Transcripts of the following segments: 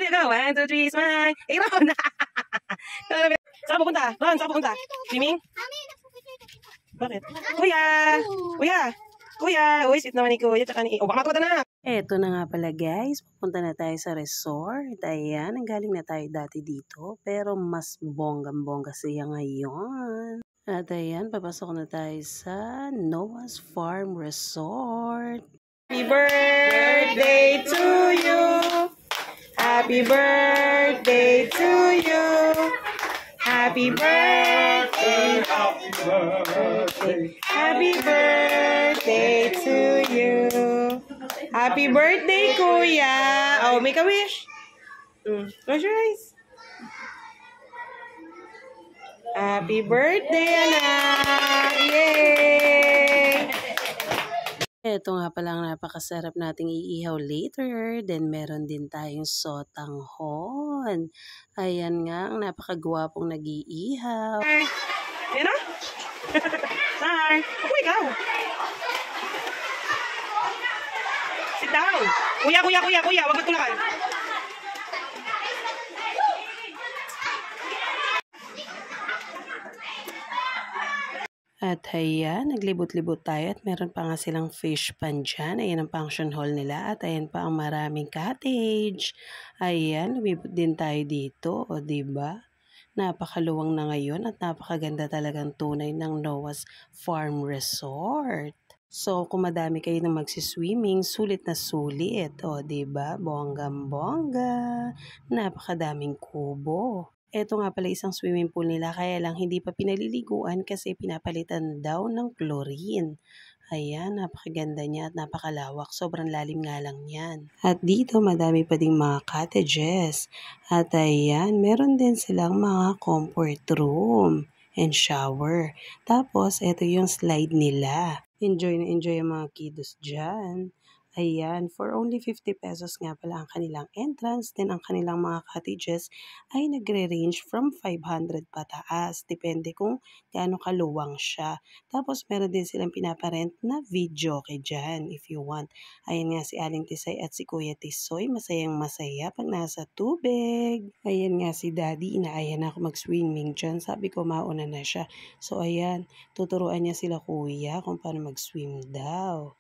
you go. 1, 2, 3, smile. Hey, Ron! Saan pupunta? Ron, saan pupunta? Swimming? Bakit? Kuya! Kuya! Kuya! Uy, sweet naman ni Kuya. Tsaka ni... Oh, baka matuwa na! Eto na nga pala guys, pupunta na tayo sa resort. Ayan, ang galing na tayo dati dito. Pero mas bonggang-bongga siya ngayon. At ayan, papasok na tayo sa Noah's Farm Resort. Happy birthday to you! Happy birthday to you! Happy birthday! Happy birthday! Happy birthday to you! Happy birthday, Kuya! Oh, make a wish! Close your eyes. Happy birthday, anak! Yay! Ito nga pala ang napakasarap nating iihaw later. Then meron din tayong sotanghon. Ayan nga, ang napakagwapong nag-iihaw. Ayan na? Hi! Ako ikaw! Sit down! Kuya! Huwag magtulakan! At ayan, naglibot-libot tayo at meron pa nga silang fish pan dyan. Ayan ang function hall nila at ayan pa ang maraming cottage. Ayan, lumibot din tayo dito, o diba? Napakaluwang na ngayon at napakaganda talagang tunay ng Noah's Farm Resort. So, kung madami kayo na magsiswimming, sulit na sulit. O, diba? Bonggang-bongga. Napakadaming kubo. Ito nga pala isang swimming pool nila, kaya lang hindi pa pinaliliguan kasi pinapalitan daw ng chlorine. Ayan, napakaganda niya at napakalawak. Sobrang lalim nga lang yan. At dito, madami pa ding mga cottages. At ayan, meron din silang mga comfort room and shower. Tapos, ito yung slide nila. Enjoy na enjoy ang mga kiddos dyan. Ayan, for only 50 pesos nga pala ang kanilang entrance. Then, ang kanilang mga cottages ay nagre-range from 500 pataas. Depende kung gaano kaluwang siya. Tapos, meron din silang pinaparent na video kay dyan if you want. Ayan nga si Aling Tisay at si Kuya Tisoy. Masayang masaya pag nasa tubig. Ayan nga si Daddy. Inaayan ako mag-swimming dyan. Sabi ko, mauna na siya. So, ayan. Tuturuan niya sila Kuya kung paano mag-swim daw.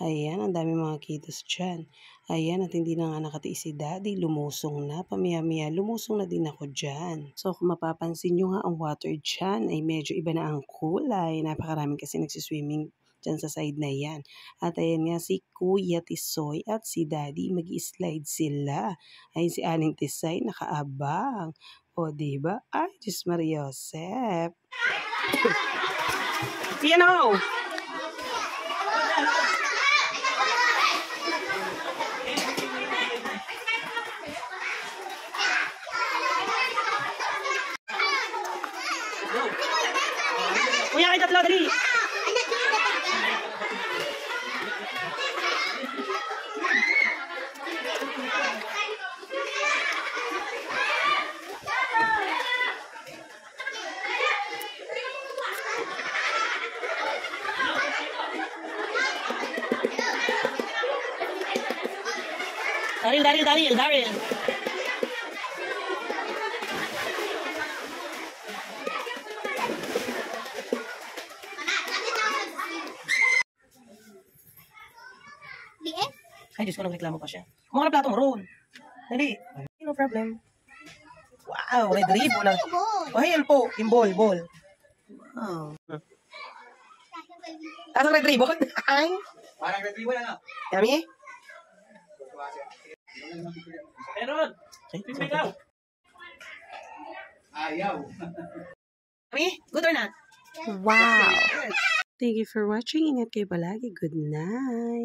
Ayan, ang dami mga kitos dyan. Ayan, at hindi na nga nakatiis si Daddy. Lumusong na. Pamaya-maya, lumusong na din ako dyan. So, kung mapapansin nyo nga, ang water dyan ay medyo iba na ang kulay. Napakaraming kasi nagsiswimming dyan sa side na yan. At ayan nga, si Kuya Tisoy at si Daddy, mag-i-slide sila. Ayun si Aling Tisay, nakaabang. O, diba? Ay, Diyos Maria Josep. Yan o! Kuya, kayo tatlo, dali! Daryl! Ay, Diyos ko, nagreklamo pa siya. Kung mga plato mo roon. Dali. No problem. Wow, red ribbon. Oh, yan po. Yung ball. Wow. Asang red ribbon? Ay. Parang red ribbon, ano? Yummy? Meron! Ayaw. Yummy? Good or not? Wow! Thank you for watching. Ingat kayo palagi. Good night!